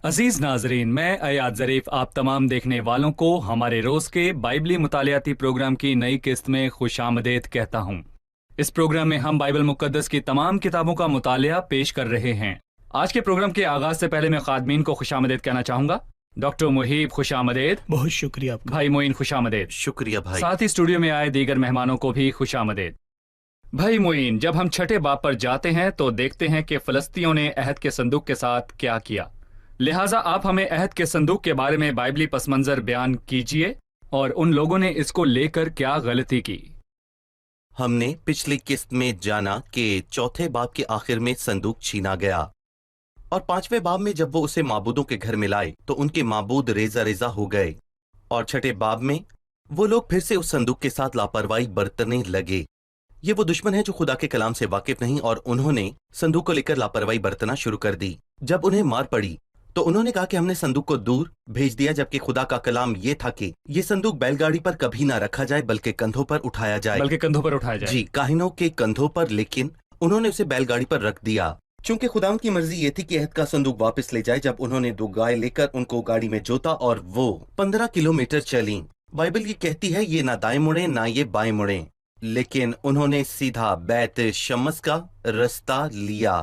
अजीज नाजरीन, मैं अयाद ज़रीफ आप तमाम देखने वालों को हमारे रोज़ के बाइबली मुतालियाती प्रोग्राम की नई किस्त में खुशामदीद कहता हूँ। इस प्रोग्राम में हम बाइबल मुकद्दस की तमाम किताबों का मुतालिया पेश कर रहे हैं। आज के प्रोग्राम के आगाज से पहले मैं खादमीन को खुशामदीद कहना चाहूँगा। डॉक्टर मुहीब खुशामदीद। बहुत शुक्रिया आपका। भाई मोइन खुशामदीद। शुक्रिया भाई। साथ ही स्टूडियो में आए दीगर मेहमानों को भी खुशामदीद। भाई मोइन, जब हम छठे बाब पर जाते हैं तो देखते हैं कि फ़लस्तीनियों ने अहद के संदूक के साथ क्या किया। लिहाजा आप हमें अहद के संदूक के बारे में बाइबली पस मंजर बयान कीजिए और उन लोगों ने इसको लेकर क्या गलती की। हमने पिछली किस्त में जाना कि चौथे बाब के आखिर में संदूक छीना गया और पांचवें बाब में जब वो उसे माबूदों के घर में लाए तो उनके माबूद रेजा रेजा हो गए, और छठे बाब में वो लोग फिर से उस संदूक के साथ लापरवाही बरतने लगे। ये वो दुश्मन है जो खुदा के कलाम से वाकिफ नहीं, और उन्होंने संदूक को लेकर लापरवाही बरतना शुरू कर दी। जब उन्हें मार पड़ी तो उन्होंने कहा कि हमने संदूक को दूर भेज दिया, जबकि खुदा का कलाम ये था कि ये संदूक बैलगाड़ी पर कभी ना रखा जाए बल्कि कंधों पर उठाया जाए। जी, काहिनों के कंधों पर, लेकिन उन्होंने उसे बैलगाड़ी पर रख दिया। चूंकि खुदा की मर्जी ये थी कि अहद का संदूक वापस ले जाए, जब उन्होंने 2 गाय लेकर उनको गाड़ी में जोता और वो 15 किलोमीटर चली। बाइबल ये कहती है ये ना दाएं मुड़े ना ये बाएं मुड़े, लेकिन उन्होंने सीधा बैत शम्स का रास्ता लिया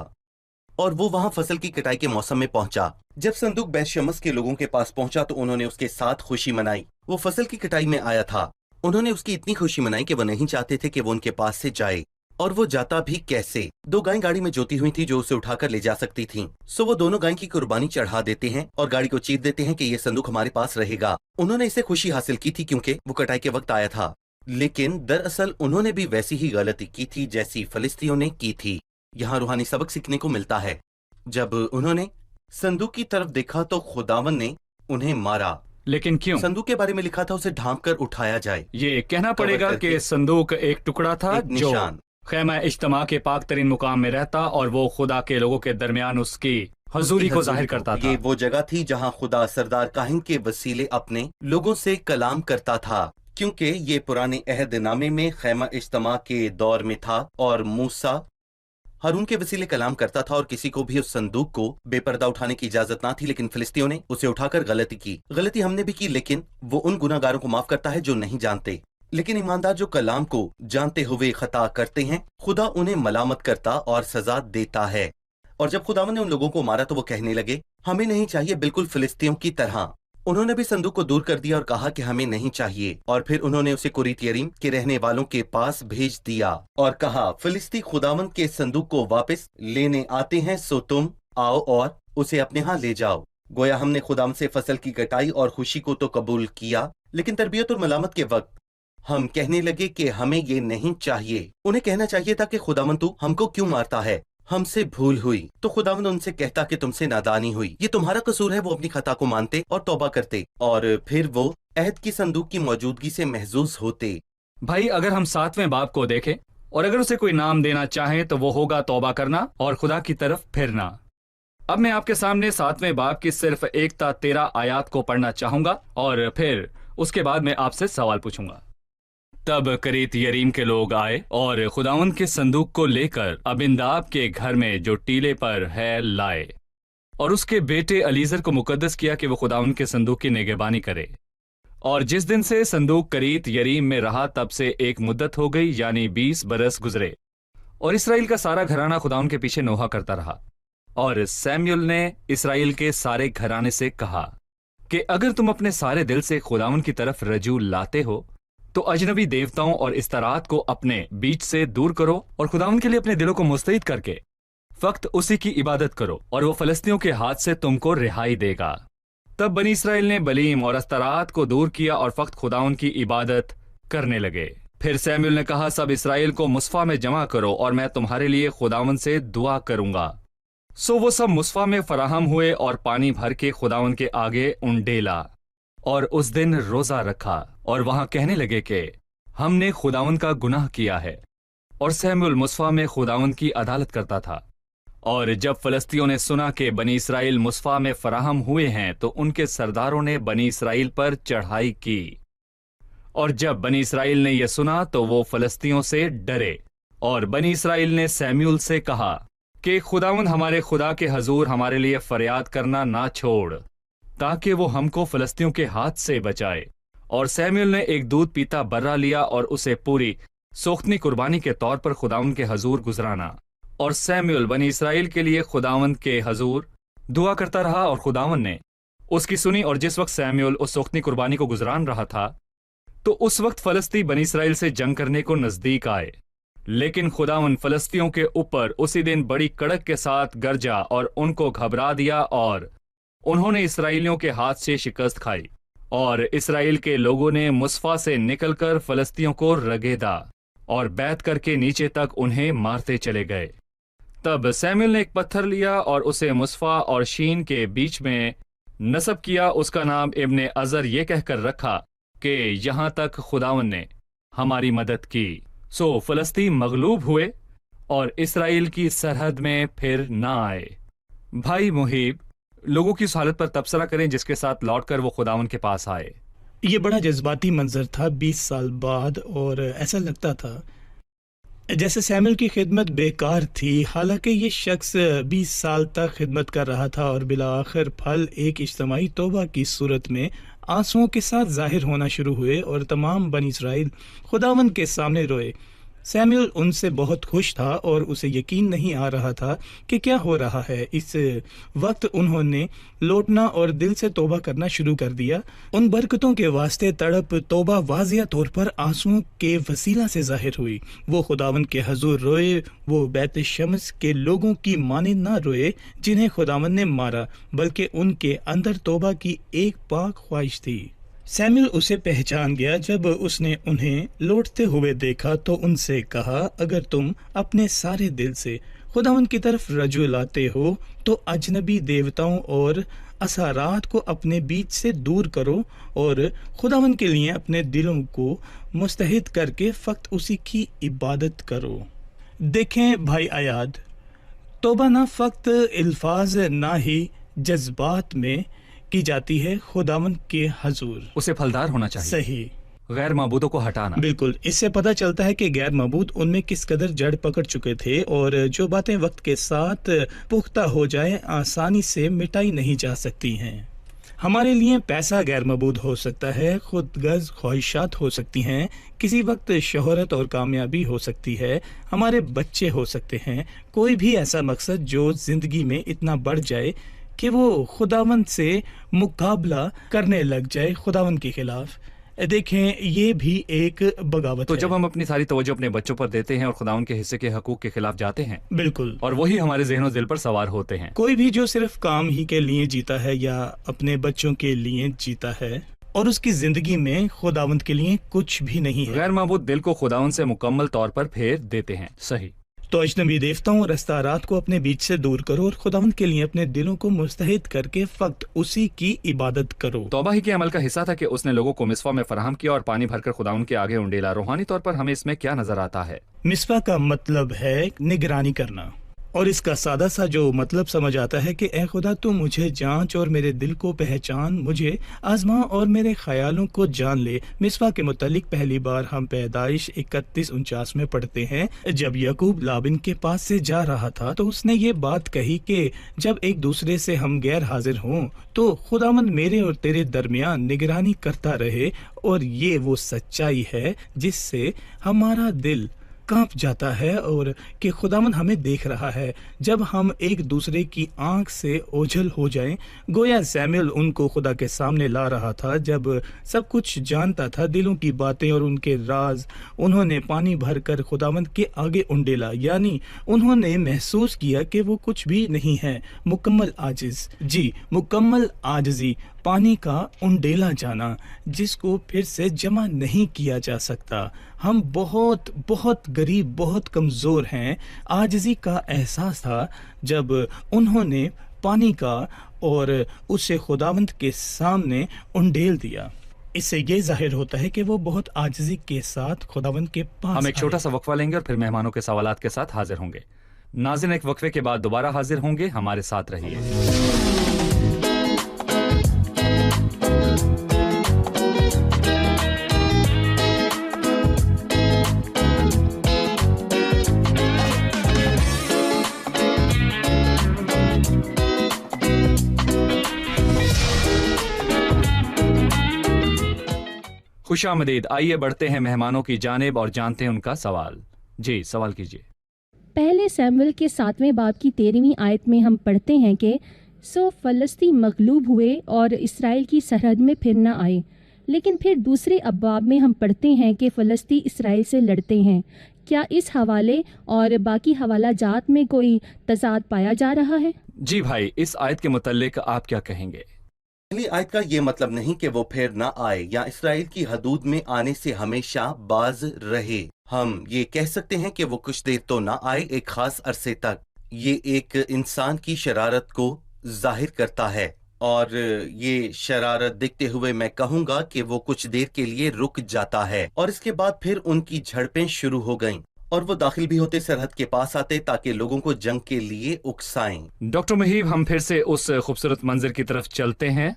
और वो वहां फसल की कटाई के मौसम में पहुंचा। जब संदूक बैत शम्स के लोगों के पास पहुंचा तो उन्होंने उसके साथ खुशी मनाई। वो फसल की कटाई में आया था। उन्होंने उसकी इतनी खुशी मनाई कि वो नहीं चाहते थे कि वो उनके पास से जाए, और वो जाता भी कैसे। 2 गायें गाड़ी में जोती हुई थी जो उसे उठाकर ले जा सकती थीं। सो वो दोनों गाय की कुर्बानी चढ़ा देते हैं और गाड़ी को चीर देते हैं कि ये संदूक हमारे पास रहेगा। उन्होंने इसे खुशी हासिल की थी क्योंकि वो कटाई के वक्त आया था, लेकिन दरअसल उन्होंने भी वैसी ही गलती की थी जैसी फलिस्तियों ने की थी। यहाँ रूहानी सबक सीखने को मिलता है। जब उन्होंने संदूक की तरफ देखा तो खुदावन ने उन्हें मारा। लेकिन क्यों? संदूक के बारे में लिखा था उसे ढांप कर उठाया जाए। ये कहना पड़ेगा कि संदूक एक टुकड़ा था जो खैमा इज्तिमा के पाक तरीन मुकाम में रहता और वो खुदा के लोगों के दरमियान उसकी हजूरी को जाहिर करता था। ये वो जगह थी जहाँ खुदा सरदार काहिन के वसीले अपने लोगों से कलाम करता था, क्योंकि ये पुराने अहद नामे में खैमा इज्तिमा के दौर में था और मूसा हारून के वसीले कलाम करता था, और किसी को भी उस संदूक को बेपर्दा उठाने की इजाजत ना थी। लेकिन फिलिस्तीनियों ने उसे उठाकर गलती की। गलती हमने भी की, लेकिन वो उन गुनाहगारों को माफ करता है जो नहीं जानते। लेकिन ईमानदार जो कलाम को जानते हुए खता करते हैं, खुदा उन्हें मलामत करता और सजा देता है। और जब खुदा ने उन लोगों को मारा तो वो कहने लगे हमें नहीं चाहिए, बिल्कुल फिलिस्तीनियों की तरह। उन्होंने भी संदूक को दूर कर दिया और कहा कि हमें नहीं चाहिए, और फिर उन्होंने उसे कुरीत यरीम के रहने वालों के पास भेज दिया और कहा फिलिस्ती खुदावंद के संदूक को वापस लेने आते हैं, सो तुम आओ और उसे अपने यहाँ ले जाओ। गोया हमने खुदावंद से फसल की कटाई और खुशी को तो कबूल किया, लेकिन तरबियत और मलामत के वक्त हम कहने लगे कि हमें ये नहीं चाहिए। उन्हें कहना चाहिए था कि खुदावंद तू हमको क्यों मारता है, हमसे भूल हुई। तो खुदावंद उनसे कहता कि तुमसे नादानी हुई, ये तुम्हारा कसूर है। वो अपनी खता को मानते और तौबा करते, और फिर वो अहद की संदूक की मौजूदगी से महजूज होते। भाई, अगर हम 7वें बाब को देखें और अगर उसे कोई नाम देना चाहें तो वो होगा तौबा करना और खुदा की तरफ फिरना। अब मैं आपके सामने 7वें बाब की सिर्फ 1 ता 13 आयात को पढ़ना चाहूंगा और फिर उसके बाद मैं आपसे सवाल पूछूंगा। तब करीत यरीम के लोग आए और खुदावंद के संदूक को लेकर अबिंदाब के घर में जो टीले पर है लाए, और उसके बेटे अलीजर को मुकद्दस किया कि वो खुदावंद के संदूक की निगहबानी करे। और जिस दिन से संदूक करीत यरीम में रहा तब से एक मुद्दत हो गई, यानी 20 बरस गुजरे, और इसराइल का सारा घराना खुदावंद के पीछे नोहा करता रहा। और सैमुएल ने इसराइल के सारे घराने से कहा कि अगर तुम अपने सारे दिल से खुदावंद की तरफ रजू लाते हो तो अजनबी देवताओं और इस्तरात को अपने बीच से दूर करो और खुदावंद के लिए अपने दिलों को मुस्तैद करके फक्त उसी की इबादत करो, और वो फलस्तियों के हाथ से तुमको रिहाई देगा। तब बनी इसराइल ने बलीम और अस्तरात को दूर किया और फक्त खुदावंद की इबादत करने लगे। फिर सैमुएल ने कहा सब इसराइल को मुस्फा में जमा करो और मैं तुम्हारे लिए खुदावंद से दुआ करूंगा। सो वो सब मुस्फा में फराहम हुए और पानी भर के खुदावंद के आगे उंडेला और उस दिन रोजा रखा, और वहां कहने लगे कि हमने खुदावंद का गुनाह किया है। और सैमुएल मुस्फा में खुदावंद की अदालत करता था। और जब फलस्तियों ने सुना कि बनी इसराइल मुस्फा में फराहम हुए हैं तो उनके सरदारों ने बनी इसराइल पर चढ़ाई की। और जब बनी इसराइल ने यह सुना तो वो फलस्तियों से डरे, और बनी इसराइल ने सैमुएल से कहा کہ خداوند ہمارے خدا کے حضور ہمارے لیے فریاد کرنا نہ چھوڑ تاکہ وہ ہم کو فلسطینیوں کے ہاتھ سے بچائے۔ اور سیموئیل نے ایک دودھ پیتا برا لیا اور اسے پوری سوختنی قربانی کے طور پر خداوند کے حضور گزرانا۔ اور سیموئیل بنی اسرائیل کے لیے خداوند کے حضور دعا کرتا رہا اور خداوند نے اس کی سنی، اور جس وقت سیموئیل اس سوختنی قربانی کو گزران رہا تھا تو اس وقت فلسطی بنی اسرائیل سے جنگ کرنے کو نزدیک آئے، لیکن خداوند فلسطینیوں کے اوپر اسی دن بڑی کڑک کے ساتھ گرجا اور ان کو گھبرا دیا، اور انہوں نے اسرائیلیوں کے ہاتھ سے شکست کھائی، اور اسرائیل کے لوگوں نے مصفا سے نکل کر فلسطینیوں کو رگیدا اور بیت کر کے نیچے تک انہیں مارتے چلے گئے۔ تب سیموئیل نے ایک پتھر لیا اور اسے مصفا اور شین کے بیچ میں نصب کیا، اس کا نام ابن عزر یہ کہہ کر رکھا کہ یہاں تک خداوند نے ہماری مدد کی۔ سو فلسطین مغلوب ہوئے اور اسرائیل کی سرحد میں پھر نہ آئے۔ بھائی محیب، لوگوں کی اس حالت پر تبصرہ کریں جس کے ساتھ لوٹ کر وہ خداوند کے پاس آئے۔ یہ بڑا جذباتی منظر تھا 20 سال بعد، اور ایسا لگتا تھا جیسے سیموئیل کی خدمت بیکار تھی، حالانکہ یہ شخص 20 سال تک خدمت کر رہا تھا، اور بالآخر پھل ایک اجتماعی توبہ کی صورت میں آنسوؤں کے ساتھ ظاہر ہونا شروع ہوئے، اور تمام بنی اسرائیل خداوند کے سامنے روئے۔ سیموئیل ان سے بہت خوش تھا اور اسے یقین نہیں آ رہا تھا کہ کیا ہو رہا ہے۔ اس وقت انہوں نے لوٹنا اور دل سے توبہ کرنا شروع کر دیا۔ ان برکتوں کے واسطے تڑپ توبہ واضح طور پر آنسوؤں کے وسیلہ سے ظاہر ہوئی۔ وہ خداوند کے حضور روئے، وہ بیت شمس کے لوگوں کی مانند نہ روئے جنہیں خداوند نے مارا، بلکہ ان کے اندر توبہ کی ایک پاک خواہش تھی۔ سیموئیل اسے پہچان گیا جب اس نے انہیں لوٹتے ہوئے دیکھا تو ان سے کہا، اگر تم اپنے سارے دل سے خداوند کی طرف رجوع لاتے ہو تو اجنبی دیوتاؤں اور اثارات کو اپنے بیچ سے دور کرو، اور خداوند کے لیے اپنے دلوں کو مستحد کر کے فقط اسی کی عبادت کرو۔ دیکھیں بھائی عیاد، توبہ نہ فقط الفاظ نہ ہی جذبات میں کی جاتی ہے، خداوند کے حضور اسے پھلدار ہونا چاہیے۔ صحیح، غیر معبودوں کو ہٹانا۔ بالکل، اس سے پتہ چلتا ہے کہ غیر معبود ان میں کس قدر جڑ پکڑ چکے تھے، اور جو باتیں وقت کے ساتھ پختہ ہو جائیں آسانی سے مٹائی نہیں جا سکتی ہیں۔ ہمارے لیے پیسہ غیر معبود ہو سکتا ہے، خود غرض خواہشات ہو سکتی ہیں، کسی وقت شہرت اور کامیابی ہو سکتی ہے، ہمارے بچے ہو سکتے ہیں، کوئی بھی ایسا مقصد جو زندگی میں اتنا بڑھ جائے کہ وہ خداوند سے مقابلہ کرنے لگ جائے، خداوند کے خلاف۔ دیکھیں، یہ بھی ایک بغاوت تو ہے۔ جب ہم اپنی ساری توجہ اپنے بچوں پر دیتے ہیں اور خداوند کے حصے کے حقوق کے خلاف جاتے ہیں، بالکل، اور وہی ہمارے ذہن و دل پر سوار ہوتے ہیں۔ کوئی بھی جو صرف کام ہی کے لیے جیتا ہے یا اپنے بچوں کے لیے جیتا ہے اور اس کی زندگی میں خداوند کے لیے کچھ بھی نہیں ہے، غیر معبود دل کو خداوند سے مکمل طور پر پھیر دیتے ہیں۔ صحیح۔ تو اجنبی دیوتاؤں اور استعارات کو اپنے بیچ سے دور کرو اور خداوند کے لیے اپنے دلوں کو مستحد کر کے فقط اسی کی عبادت کرو۔ توبہ ہی کے عمل کا حصہ تھا کہ اس نے لوگوں کو مصفا میں فراہم کیا اور پانی بھر کر خداوند کے آگے انڈیلا۔ روحانی طور پر ہمیں اس میں کیا نظر آتا ہے؟ مصفا کا مطلب ہے نگرانی کرنا، اور اس کا سادہ سا جو مطلب سمجھ آتا ہے کہ اے خدا تو مجھے جانچ اور میرے دل کو پہچان، مجھے آزما اور میرے خیالوں کو جان لے۔ مصفا کے متعلق پہلی بار ہم پیدائش 31:49 میں پڑھتے ہیں، جب یعقوب لابن کے پاس سے جا رہا تھا تو اس نے یہ بات کہی کہ جب ایک دوسرے سے ہم غیر حاضر ہوں تو خداوند میرے اور تیرے درمیان نگرانی کرتا رہے، اور یہ وہ سچائی ہے جس سے ہمارا دل کانپ جاتا ہے، اور کہ خداوند ہمیں دیکھ رہا ہے جب ہم ایک دوسرے کی آنکھ سے اوجھل ہو جائیں۔ گویا سیموئیل ان کو خدا کے سامنے لا رہا تھا جب سب کچھ جانتا تھا، دلوں کی باتیں اور ان کے راز انہوں نے پانی بھر کر خداوند کے آگے انڈیلا، یعنی انہوں نے محسوس کیا کہ وہ کچھ بھی نہیں ہے، مکمل عاجز، جی مکمل عاجزی، پانی کا انڈیلا جانا جس کو پھر سے جمع نہیں کیا جا سکتا۔ ہم بہت بہت غریب، بہت کمزور ہیں۔ عاجزی کا احساس تھا جب انہوں نے پانی کا اور اسے خداوند کے سامنے انڈیل دیا۔ اس سے یہ ظاہر ہوتا ہے کہ وہ بہت عاجزی کے ساتھ خداوند کے پاس ہم ایک چھوٹا سا وقفہ لیں گے اور پھر مہمانوں کے سوالات کے ساتھ حاضر ہوں گے۔ ناظرین، ایک وقفے کے بعد دوبارہ حاضر ہوں گے، ہمارے ساتھ رہیے۔ खुश आमदीद। आइए बढ़ते हैं मेहमानों की जानिब और जानते हैं उनका सवाल। जी, सवाल कीजिए। पहले सैमुएल के 7वें बाब की 13वीं आयत में हम पढ़ते हैं कि सो फलस्ती मगलूब हुए और इसराइल की सरहद में फिर न आए। लेकिन फिर दूसरे अब्बाब में हम पढ़ते हैं कि फलस्ती इसराइल से लड़ते हैं। क्या इस हवाले और बाकी हवाला जात में कोई तजाद पाया जा रहा है? जी भाई, इस आयत के मुतल्लिक आप क्या कहेंगे? पहली आयत का ये मतलब नहीं कि वो फिर ना आए या इसराइल की हदूद में आने से हमेशा बाज रहे। हम ये कह सकते हैं कि वो कुछ देर तो ना आए, एक खास अरसे तक। ये एक इंसान की शरारत को जाहिर करता है, और ये शरारत देखते हुए मैं कहूंगा कि वो कुछ देर के लिए रुक जाता है, और इसके बाद फिर उनकी झड़पें शुरू हो गईं, और वो दाखिल भी होते, सरहद के पास आते ताकि लोगों को जंग के लिए उकसाएं। डॉक्टर मुहीब, हम फिर से उस खूबसूरत मंजर की तरफ चलते हैं।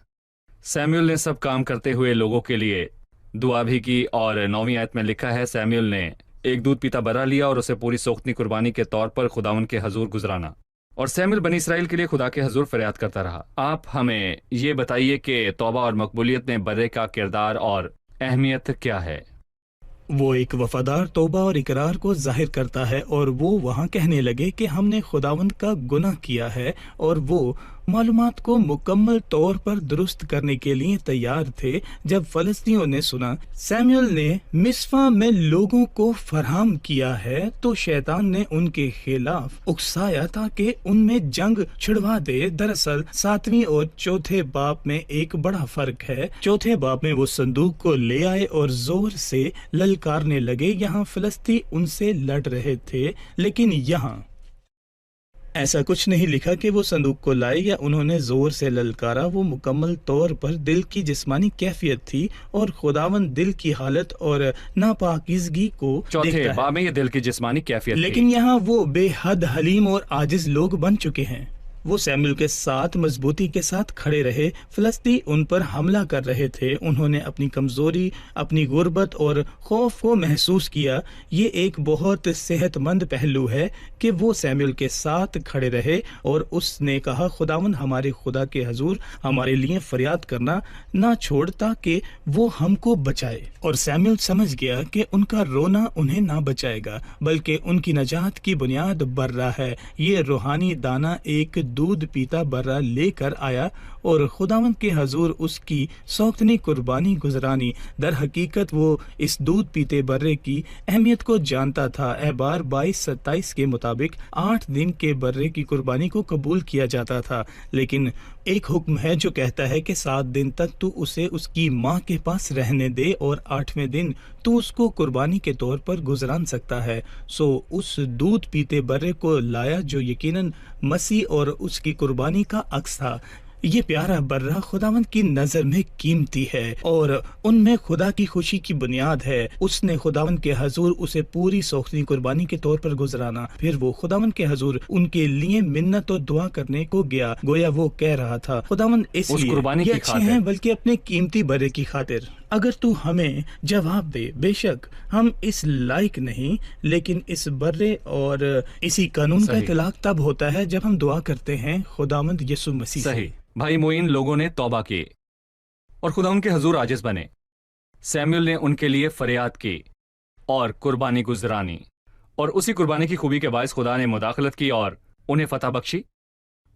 सैमुएल ने सब काम करते हुए लोगों के लिए दुआ भी की, और 9वीं आयत में लिखा है सैमुएल ने एक दूध पीता बर्रा लिया और उसे पूरी सोख्तनी कुर्बानी के तौर पर खुदावन के हजूर गुजराना। और सैमुएल बनी इसराइल के लिए खुदा के हजूर फरियाद करता रहा। आप हमें ये बताइए कि तौबा और मकबूलियत में बर्रे का किरदार और अहमियत क्या है? वो एक वफादार तौबा और इकरार को जाहिर करता है, और वो वहाँ कहने लगे कि हमने खुदावंद का गुनाह किया है, और वो मालूमात को मुकम्मल तौर पर दुरुस्त करने के लिए तैयार थे। जब फलस्तीनियों ने सुना सैमुएल ने मिस्पा में लोगों को फराहम किया है, तो शैतान ने उनके खिलाफ उकसाया ताकि उनमें जंग छिड़वा दे। दरअसल 7वें और चौथे बाब में एक बड़ा फर्क है। चौथे बाब में वो संदूक को ले आए और जोर से ललकारने लगे। यहाँ फलस्ती उनसे लड़ रहे थे, लेकिन यहाँ ऐसा कुछ नहीं लिखा कि वो संदूक को लाए या उन्होंने जोर से ललकारा। वो मुकम्मल तौर पर दिल की जिस्मानी कैफियत थी, और खुदावन दिल की हालत और नापाकीज़गी को चौथे देखता है। बाब में ये दिल की जिस्मानी कैफियत थी। लेकिन यहाँ वो बेहद हलीम और आजिज लोग बन चुके हैं। वो सैमुएल के साथ मजबूती के साथ खड़े रहे। फलस्ती उन पर हमला कर रहे थे। उन्होंने अपनी कमजोरी, अपनी गुर्बत और खौफ को महसूस किया। ये एक बहुत सेहतमंद पहलू है कि वो सैमुएल के साथ खड़े रहे, और उसने कहा खुदावन हमारे खुदा के हजूर हमारे लिए फरियाद करना ना छोड़ ताकि वो हमको बचाए। और सैमुएल समझ गया कि उनका रोना उन्हें ना बचाएगा, बल्कि उनकी नजात की बुनियाद बर्रा है। ये रूहानी दाना एक दूध पीता बर्रा लेकर आया, और खुदावंद के हजूर उसकी सौख्तनी कुर्बानी गुजरानी। दर हकीकत वो इस दूध पीते बर्रे की अहमियत को जानता था। एबार 22-27 के मुताबिक 8 दिन के बर्रे की कुर्बानी को कबूल किया जाता था, लेकिन एक हुक्म है जो कहता है कि 7 दिन तक तू उसे उसकी माँ के पास रहने दे, और 8वें दिन तू उसको कुर्बानी के तौर पर गुजरान सकता है। सो उस दूध पीते बर्रे को लाया जो यकीनन मसीह और उसकी कुर्बानी का अक्स था। ये प्यारा बर्रा खुदावंद की नजर में कीमती है, और उनमें खुदा की खुशी की बुनियाद है। उसने खुदावंद के हजूर उसे पूरी सौख्तनी कुर्बानी के तौर पर गुजराना। फिर वो खुदावंद के हजूर उनके लिए मिन्नत और दुआ करने को गया। गोया वो कह रहा था खुदावंद इसलिए कुर्बानी ये की अच्छे खातिर, हैं बल्कि अपने कीमती बर्रे की खातिर। अगर तू हमें जवाब दे, बेशक हम इस लायक नहीं, लेकिन इस बर्रे और इसी कानून का सही। इतलाक तब होता है जब हम दुआ करते हैं खुदावंद यीशु मसीह से। सही भाई मोइन, लोगों ने तौबा की और खुदा उनके हजूर आजिज बने। सैमुएल ने उनके लिए फरियाद की और कुर्बानी गुजरानी, और उसी कुर्बानी की खूबी के बायस खुदा ने मुदाखलत की और उन्हें फतह बख्शी।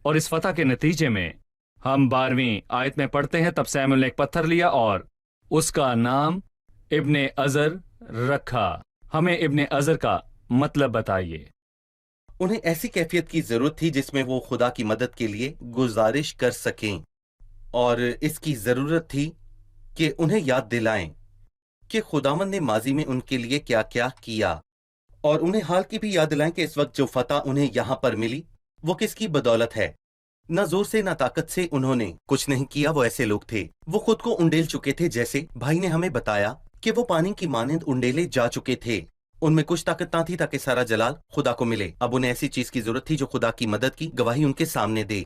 और इस फतह के नतीजे में हम 12वीं आयत में पढ़ते हैं, तब सैमुएल ने एक पत्थर लिया और उसका नाम इब्ने अजर रखा। हमें इब्ने अजर का मतलब बताइए। उन्हें ऐसी कैफियत की जरूरत थी जिसमें वो खुदा की मदद के लिए गुजारिश कर सकें, और इसकी जरूरत थी कि उन्हें याद दिलाएं कि खुदावंद ने माजी में उनके लिए क्या क्या किया, और उन्हें हाल की भी याद दिलाएं कि इस वक्त जो फतह उन्हें यहां पर मिली वो किसकी बदौलत है। न जोर से न ताकत से उन्होंने कुछ नहीं किया। वो ऐसे लोग थे, वो खुद को उंडेल चुके थे, जैसे भाई ने हमें बताया कि वो पानी की मानंद उंडेले जा चुके थे। उनमें कुछ ताकत ना थी ताकि सारा जलाल खुदा को मिले। अब उन्हें ऐसी चीज की जरूरत थी जो खुदा की मदद की गवाही उनके सामने दे।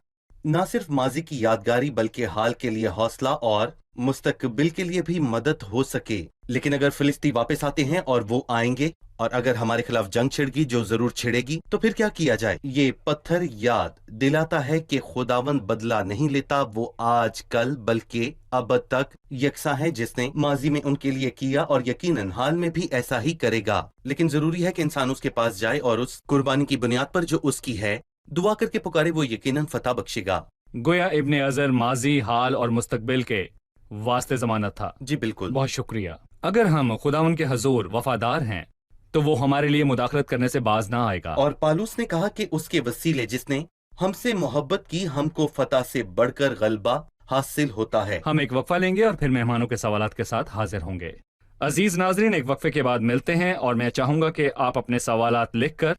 ना सिर्फ माजी की यादगारी बल्कि हाल के लिए हौसला और मुस्तकबिल के लिए भी मदद हो सके। लेकिन अगर फिलिस्ती वापस आते हैं और वो आएंगे और अगर हमारे खिलाफ जंग छिड़गी, जो जरूर छिड़ेगी, तो फिर क्या किया जाए? ये पत्थर याद दिलाता है कि खुदावंद बदला नहीं लेता, वो आज कल बल्कि अब तक यकसा है जिसने माजी में उनके लिए किया और यकीनन हाल में भी ऐसा ही करेगा। लेकिन जरूरी है कि इंसान उसके पास जाए और उस कुर्बानी की बुनियाद पर जो उसकी है दुआ करके पुकारे, वो यकीनन फतह बख्शेगा। गोया इब्ने अजर माजी, हाल और मुस्तकबिल के वास्ते जमानत था। जी बिल्कुल। बहुत शुक्रिया। अगर हम खुदावन के हजूर वफादार हैं तो वो हमारे लिए मुदाखलत करने से बाज ना आएगा। और पालूस ने कहा कि उसके वसीले जिसने हमसे मोहब्बत की, हमको फतह से बढ़कर गलबा हासिल होता है। हम एक वक्फा लेंगे और फिर मेहमानों के सवालात के साथ हाजिर होंगे। अजीज नाजरीन, एक वक्फे के बाद मिलते हैं और मैं चाहूंगा कि आप अपने सवालात लिखकर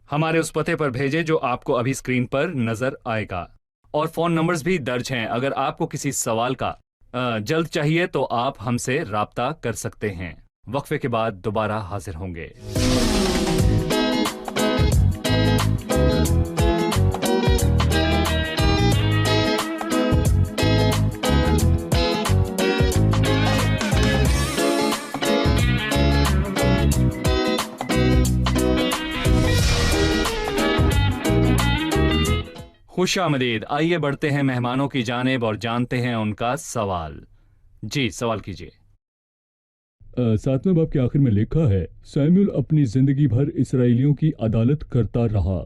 हमारे उस पते पर भेजें जो आपको अभी स्क्रीन पर नजर आएगा, और फोन नंबर्स भी दर्ज हैं। अगर आपको किसी सवाल का जल्द चाहिए तो आप हमसे राब्ता कर सकते हैं। वक्फे के बाद दोबारा हाजिर होंगे। खुश आमदीद। आइए बढ़ते हैं मेहमानों की जानिब और जानते हैं उनका सवाल। जी, सवाल कीजिए। 7वें बाब के आखिर में लिखा है, सैमुअल अपनी जिंदगी भर इसराइलियों की अदालत करता रहा।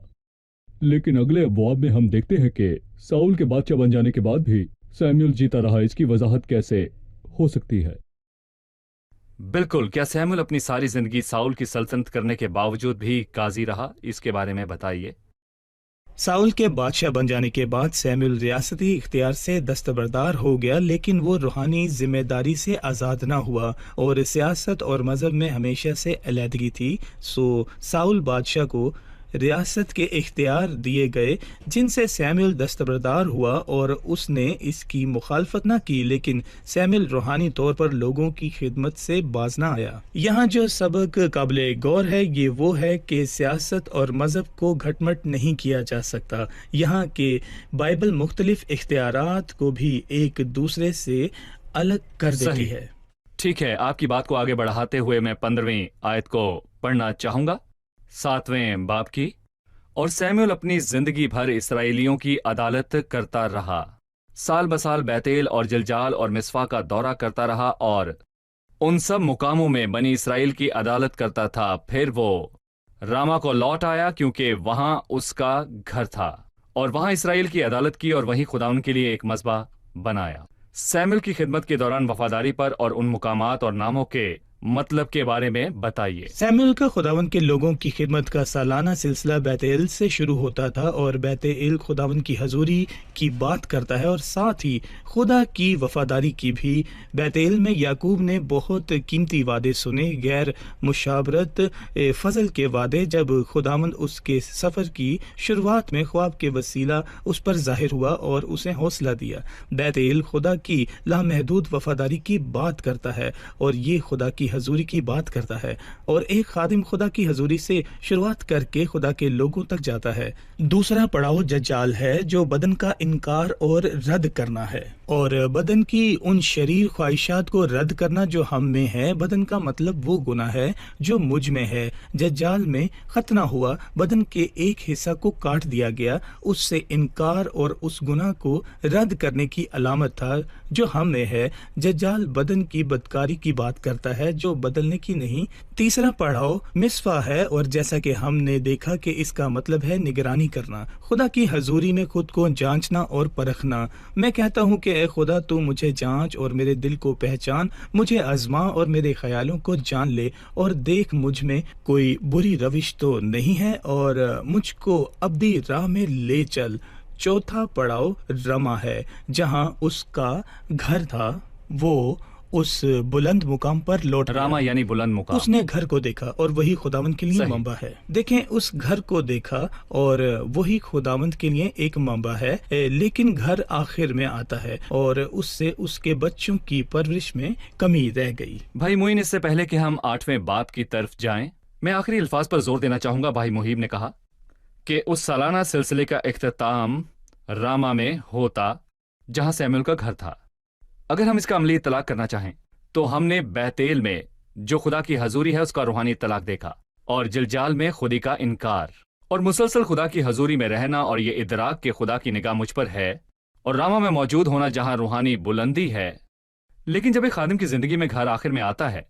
लेकिन अगले अबवाब में हम देखते हैं कि साउल के बादशाह बन जाने के बाद भी सैमुअल जीता रहा। इसकी वजाहत कैसे हो सकती है? बिल्कुल, क्या सैमुअल अपनी सारी जिंदगी साउल की सल्तनत करने के बावजूद भी काजी रहा? इसके बारे में बताइए। साउल के बादशाह बन जाने के बाद सैमुअल रियासती इख्तियार से दस्तबरदार हो गया, लेकिन वो रूहानी जिम्मेदारी से आज़ाद ना हुआ और सियासत और मज़हब में हमेशा से अलहदगी थी। साउल बादशाह को रियासत के इख्तियार दिए गए जिनसे सैमुअल दस्तबरदार हुआ और उसने इसकी मुखालफत ना की, लेकिन सैमुअल रूहानी तौर पर लोगों की खिदमत से बाज ना आया। यहाँ जो सबक काबिल गौर है ये वो है कि सियासत और मज़हब को घटमट नहीं किया जा सकता। यहाँ के बाइबल मुख्तलिफ इख्तियारात को भी एक दूसरे से अलग कर देती है। ठीक है, आपकी बात को आगे बढ़ाते हुए मैं 15वीं आयत को पढ़ना चाहूंगा, 7वें बाब की। और सैमुअल अपनी जिंदगी भर इसराइलियों की अदालत करता रहा, साल बसाल बैतेल और जिलजाल और मिस्फा का दौरा करता रहा और उन सब मुकामों में बनी इसराइल की अदालत करता था। फिर वो रामा को लौट आया क्योंकि वहां उसका घर था और वहां इसराइल की अदालत की और वहीं खुदा उनके लिए एक मज़बा बनाया। सैमुअल की खिदमत के दौरान वफादारी पर और उन मुकामात और नामों के मतलब के बारे में बताइए। सैमुअल का खुदावन के लोगों की खिदमत का सालाना सिलसिला बैतेल से शुरू होता था और बैतेल खुदावन की हजूरी की बात करता है और साथ ही खुदा की वफादारी की भी। बैतेल में याकूब ने बहुत कीमती वादे सुने, गैर मुशावरत फजल के वादे। जब खुदावन उसके सफ़र की शुरुआत में ख्वाब के वसीला उस पर जाहिर हुआ और उसे हौसला दिया। बैतेल खुदा की लामहदूद वफादारी की बात करता है और ये खुदा की हजूरी की बात करता है, और एक खादिम खुदा की हजूरी से शुरुआत करके खुदा के लोगों तक जाता है। दूसरा पड़ाव जज्जाल है जो बदन का इनकार और रद्द करना है, और बदन की उन शरीर ख्वाहिशात को रद्द करना जो हम में है। बदन का मतलब वो गुनाह है जो मुझ में है। जज्जाल में खतना हुआ, बदन के एक हिस्सा को काट दिया गया, उससे इनकार और उस गुनाह को रद्द करने की अलामत था जो हम में है। जज्जाल बदन की बदकारी की बात करता है जो बदलने की नहीं। तीसरा पड़ाव मिस्फा है, और जैसा कि हमने देखा कि इसका मतलब है निगरानी करना, खुदा की हजूरी में खुद को जांचना और परखना। मैं कहता हूँ कि ऐ खुदा तू मुझे जांच और मेरे दिल को पहचान, मुझे आजमा और मेरे ख्यालों को जान ले और देख मुझ में कोई बुरी रविश तो नहीं है और मुझको अब्दी राह में ले चल। चौथा पड़ाव रमा है, जहाँ उसका घर था वो उस बुलंद मुकाम पर लौट रामा यानी बुलंद मुकाम। उसने घर को देखा और वही खुदावंद के लिए मंबा है। देखें, उस घर को देखा और वही खुदावंद के लिए एक मंबा है, लेकिन घर आखिर में आता है और उससे उसके बच्चों की परवरिश में कमी रह गई। भाई मुइन, इससे पहले कि हम 8वें बाब की तरफ जाएं, मैं आखिरी अल्फाज पर जोर देना चाहूंगा। भाई मुहीब ने कहा कि उस सालाना सिलसिले का इख्तिताम रामा में होता जहां सैमुअल का घर था। अगर हम इसका अमली तलाक करना चाहें तो हमने बैतेल में जो खुदा की हजूरी है उसका रूहानी तलाक देखा, और जिलजाल में खुदी का इनकार, और मुसलसल खुदा की हजूरी में रहना और ये इदराक के खुदा की निगाह मुझ पर है, और रामा में मौजूद होना जहां रूहानी बुलंदी है। लेकिन जब एक खादिम की जिंदगी में घर आखिर में आता है,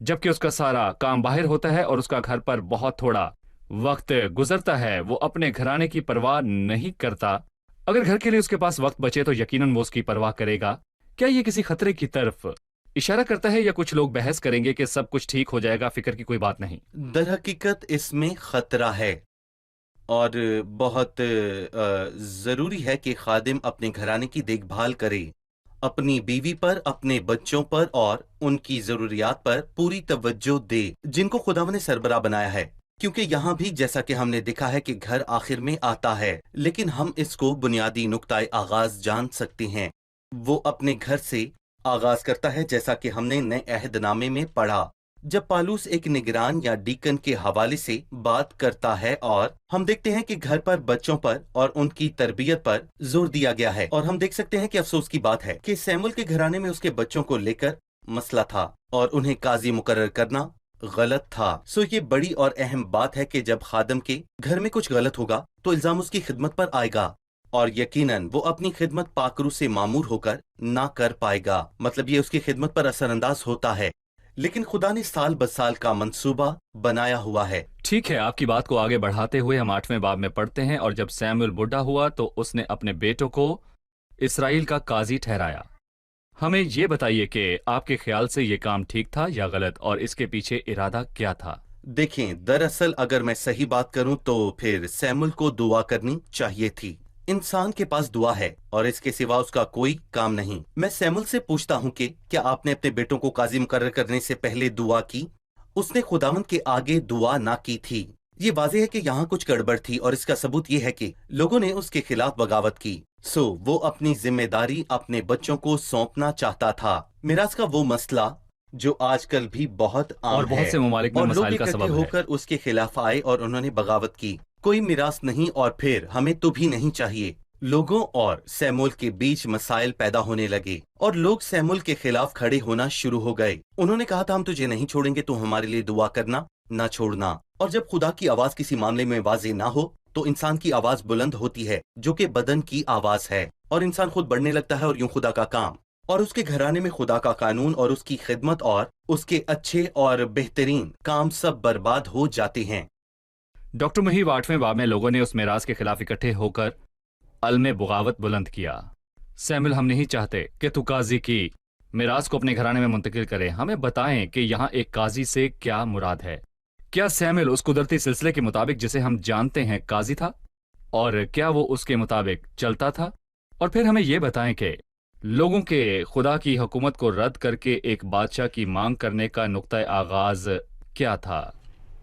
जबकि उसका सारा काम बाहर होता है और उसका घर पर बहुत थोड़ा वक्त गुजरता है, वो अपने घराने की परवाह नहीं करता। अगर घर के लिए उसके पास वक्त बचे तो यकीनन वो उसकी परवाह करेगा। क्या ये किसी खतरे की तरफ इशारा करता है, या कुछ लोग बहस करेंगे कि सब कुछ ठीक हो जाएगा, फिक्र की कोई बात नहीं? दर हकीकत इसमें खतरा है, और बहुत जरूरी है कि खादिम अपने घराने की देखभाल करे, अपनी बीवी पर, अपने बच्चों पर और उनकी जरूरियात पर पूरी तवज्जो दे जिनको खुदा ने सरबराह बनाया है। क्योंकि यहाँ भी जैसा कि हमने देखा है कि घर आखिर में आता है, लेकिन हम इसको बुनियादी नुक्ताए आगाज जान सकते हैं। वो अपने घर से आगाज करता है, जैसा कि हमने नए अहदनामे में पढ़ा, जब पालूस एक निगरान या डीकन के हवाले से बात करता है, और हम देखते हैं कि घर पर, बच्चों पर और उनकी तरबियत पर जोर दिया गया है। और हम देख सकते हैं कि अफसोस की बात है कि सैमुअल के घराने में उसके बच्चों को लेकर मसला था और उन्हें काजी मुकर्रर करना गलत था। सो ये बड़ी और अहम बात है कि जब खादम के घर में कुछ गलत होगा तो इल्जाम उसकी खिदमत पर आएगा, और यकीनन वो अपनी खिदमत पाकरू से मामूर होकर ना कर पाएगा। मतलब ये उसकी खिदमत पर असरअंदाज होता है, लेकिन खुदा ने साल ब साल का मंसूबा बनाया हुआ है। ठीक है, आपकी बात को आगे बढ़ाते हुए हम 8वें बाब में पढ़ते हैं, और जब सैमुअल बुढ़ा हुआ तो उसने अपने बेटों को इसराइल का काजी ठहराया। हमें ये बताइए कि आपके ख्याल से ये काम ठीक था या गलत, और इसके पीछे इरादा क्या था? देखें, दरअसल अगर मैं सही बात करूं तो फिर सैमुअल को दुआ करनी चाहिए थी। इंसान के पास दुआ है और इसके सिवा उसका कोई काम नहीं। मैं सैमुअल से पूछता हूं कि क्या आपने अपने बेटों को काजी मुकर्रर करने से पहले दुआ की? उसने खुदावंद के आगे दुआ ना की थी। ये वाज़ेह है कि यहाँ कुछ गड़बड़ थी, और इसका सबूत ये है कि लोगों ने उसके खिलाफ बगावत की। सो वो अपनी जिम्मेदारी अपने बच्चों को सौंपना चाहता था। मिरास का वो मसला जो आजकल भी बहुत आम और बहुत है, से ममालिक में और लोग मसाइल का इकट्ठे सबब है। होकर उसके खिलाफ आए और उन्होंने बगावत की। कोई मिरास नहीं, और फिर हमें तो भी नहीं चाहिए। लोगों और सैमुअल के बीच मसाइल पैदा होने लगे, और लोग सैमुअल के खिलाफ खड़े होना शुरू हो गए। उन्होंने कहा था, हम तुझे नहीं छोड़ेंगे, तू हमारे लिए दुआ करना, ना छोड़ना। और जब खुदा की आवाज किसी मामले में वाज़ेह ना हो तो इंसान की आवाज बुलंद होती है, जो कि बदन की आवाज है, और इंसान खुद बढ़ने लगता है, और यूं खुदा का काम और उसके घराने में खुदा का कानून और उसकी खिदमत और उसके अच्छे और बेहतरीन काम सब बर्बाद हो जाते हैं। डॉक्टर मुहीब 8वें बाब में लोगों ने उस मिरास के खिलाफ इकट्ठे होकर अलमे बगावत बुलंद किया। सैमुअल, हम नहीं चाहते कि तू काजी की मिरास को अपने घराने में मुंतकिल करे। हमें बताएं कि यहाँ एक काजी से क्या मुराद है। क्या सैमुअल उस कुदरती सिलसिले के मुताबिक जिसे हम जानते हैं काजी था, और क्या वो उसके मुताबिक चलता था? और फिर हमें ये बताएं कि लोगों के खुदा की हुकूमत को रद्द करके एक बादशाह की मांग करने का नुक्ता आगाज क्या था?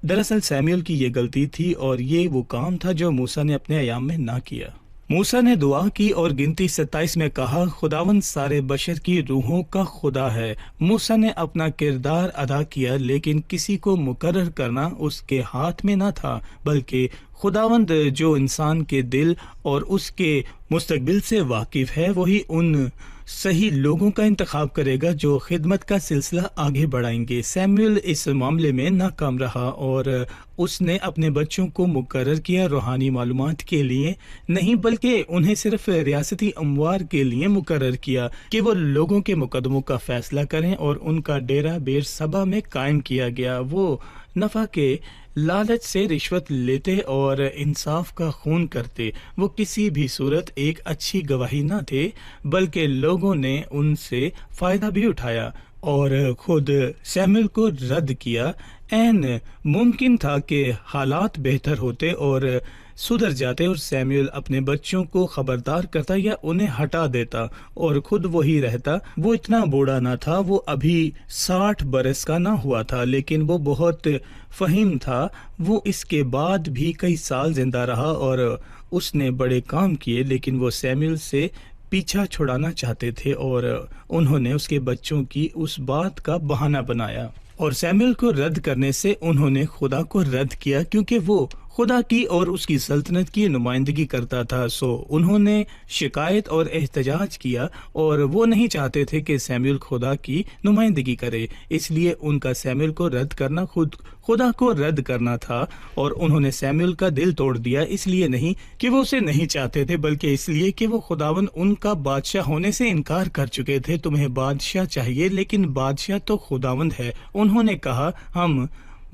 दरअसल सैमुअल की ये गलती थी, और ये वो काम था जो मूसा ने अपने अयाम में ना किया। मूसा ने दुआ की और गिनती 27 में कहा, खुदावंद सारे बशर की रूहों का खुदा है। मूसा ने अपना किरदार अदा किया, लेकिन किसी को मुकर्रर करना उसके हाथ में ना था, बल्कि खुदावंद जो इंसान के दिल और उसके मुस्तकबिल से वाकिफ है, वही उन सही लोगों का इंतखाब करेगा जो खिदमत का सिलसिला आगे बढ़ाएंगे। सैमुअल इस मामले में नाकाम रहा, और उसने अपने बच्चों को मुकर्रर किया रूहानी मालूमात के लिए नहीं, बल्कि उन्हें सिर्फ रियासती अमवार के लिए मुकर्रर किया कि वो लोगों के मुकदमों का फैसला करें, और उनका डेरा बेर सबा में कायम किया गया। वो नफा के लालच से रिश्वत लेते और इंसाफ का खून करते। वो किसी भी सूरत एक अच्छी गवाही न थे, बल्कि लोगों ने उनसे फायदा भी उठाया और खुद सैमुअल को रद्द किया। ऐन मुमकिन था कि हालात बेहतर होते और सुधर जाते, और सैमुअल अपने बच्चों को खबरदार करता या उन्हें हटा देता और खुद वही रहता। वो इतना बूढ़ा ना था, वो अभी 60 बरस का ना हुआ था, लेकिन वो बहुत फहीम था। वो इसके बाद भी कई साल जिंदा रहा और उसने बड़े काम किए, लेकिन वो सैमुअल से पीछा छुड़ाना चाहते थे और उन्होंने उसके बच्चों की उस बात का बहाना बनाया, और सैमुअल को रद्द करने से उन्होंने खुदा को रद्द किया, क्योंकि वो خدا کی اور اس کی سلطنت کی نمائندگی کرتا تھا. سو انہوں نے شکایت اور احتجاج کیا اور وہ نہیں چاہتے تھے کہ سیموئل خدا کی نمائندگی کرے، اس لیے ان کا سیموئل کو رد کرنا خدا کو رد کرنا تھا. اور انہوں نے سیموئل کا دل توڑ دیا، اس لیے نہیں کہ وہ اسے نہیں چاہتے تھے بلکہ اس لیے کہ وہ خداوند ان کا بادشاہ ہونے سے انکار کر چکے تھے. تمہیں بادشاہ چاہیے لیکن بادشاہ تو خداوند ہے. انہوں نے کہا ہم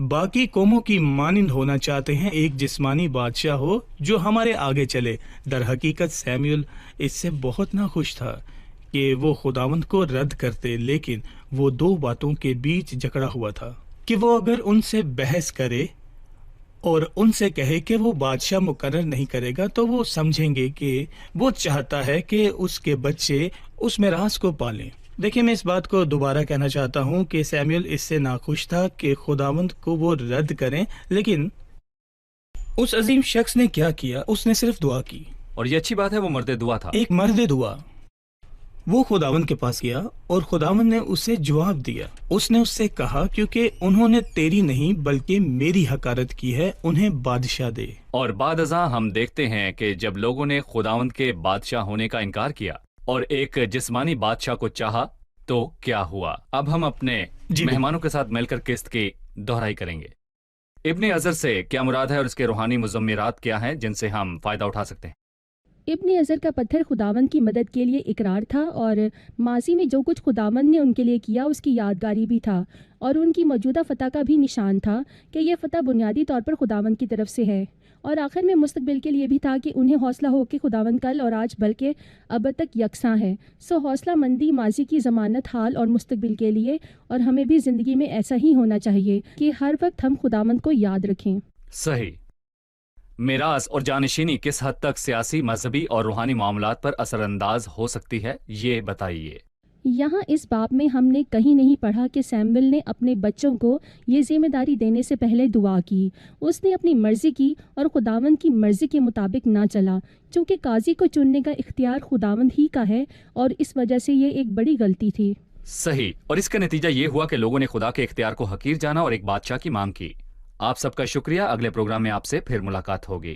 باقی قوموں کی مانند ہونا چاہتے ہیں، ایک جسمانی بادشاہ ہو جو ہمارے آگے چلے. در حقیقت سیموئل اس سے بہت ناخوش تھا کہ وہ خداوند کو رد کرتے، لیکن وہ دو باتوں کے بیچ جکڑا ہوا تھا کہ وہ اگر ان سے بحث کرے اور ان سے کہے کہ وہ بادشاہ مقرر نہیں کرے گا تو وہ سمجھیں گے کہ وہ چاہتا ہے کہ اس کے بچے اس میراث کو پالیں. دیکھیں، میں اس بات کو دوبارہ کہنا چاہتا ہوں کہ سیموئل اس سے ناخوش تھا کہ خداوند کو وہ رد کریں، لیکن اس عظیم شخص نے کیا کیا؟ اس نے صرف دعا کی. اور یہ اچھی بات ہے، وہ مرد دعا تھا. ایک مرد دعا. وہ خداوند کے پاس گیا اور خداوند نے اسے جواب دیا. اس نے اس سے کہا کیونکہ انہوں نے تیری نہیں بلکہ میری حقارت کی ہے، انہیں بادشاہ دے. اور بعد ازاں ہم دیکھتے ہیں کہ جب لوگوں نے خداوند کے بادشاہ ہونے کا انکار کیا اور ایک جسمانی بادشاہ کو چاہا تو کیا ہوا. اب ہم اپنے مہمانوں کے ساتھ مل کر قسط کی دہرائی کریں گے. ابن ازر سے کیا مراد ہے اور اس کے روحانی مضمرات کیا ہیں جن سے ہم فائدہ اٹھا سکتے ہیں؟ ابن ازر کا پتھر خداوند کی مدد کے لیے اقرار تھا، اور ماضی میں جو کچھ خداوند نے ان کے لیے کیا اس کی یادگاری بھی تھا، اور ان کی موجودہ فتح کا بھی نشان تھا کہ یہ فتح بنیادی طور پر خداوند کی طرف سے ہے، اور آخر میں مستقبل کے لیے بھی تھا کہ انہیں حوصلہ ہو کہ خداوند کل اور آج بلکہ ابد تک یکساں ہے. سو حوصلہ مندی ماضی کی ضمانت حال اور مستقبل کے لیے، اور ہمیں بھی زندگی میں ایسا ہی ہونا چاہیے کہ ہر وقت ہم خداوند کو یاد رکھیں. صحیح. میراث اور جانشینی کس حد تک سیاسی، مذہبی اور روحانی معاملات پر اثر انداز ہو سکتی ہے، یہ بتائیے. یہاں اس باب میں ہم نے کہیں نہیں پڑھا کہ سیموئل نے اپنے بچوں کو یہ ذمہ داری دینے سے پہلے دعا کی. اس نے اپنی مرضی کی اور خداوند کی مرضی کے مطابق نہ چلا، چونکہ قاضی کو چننے کا اختیار خداوند ہی کا ہے، اور اس وجہ سے یہ ایک بڑی غلطی تھی. صحیح. اور اس کا نتیجہ یہ ہوا کہ لوگوں نے خدا کے اختیار کو حقیر جانا اور ایک بادشاہ کی مانگ کی. آپ سب کا شکریہ. اگلے پروگرام میں آپ سے پھر ملاقات ہوگی.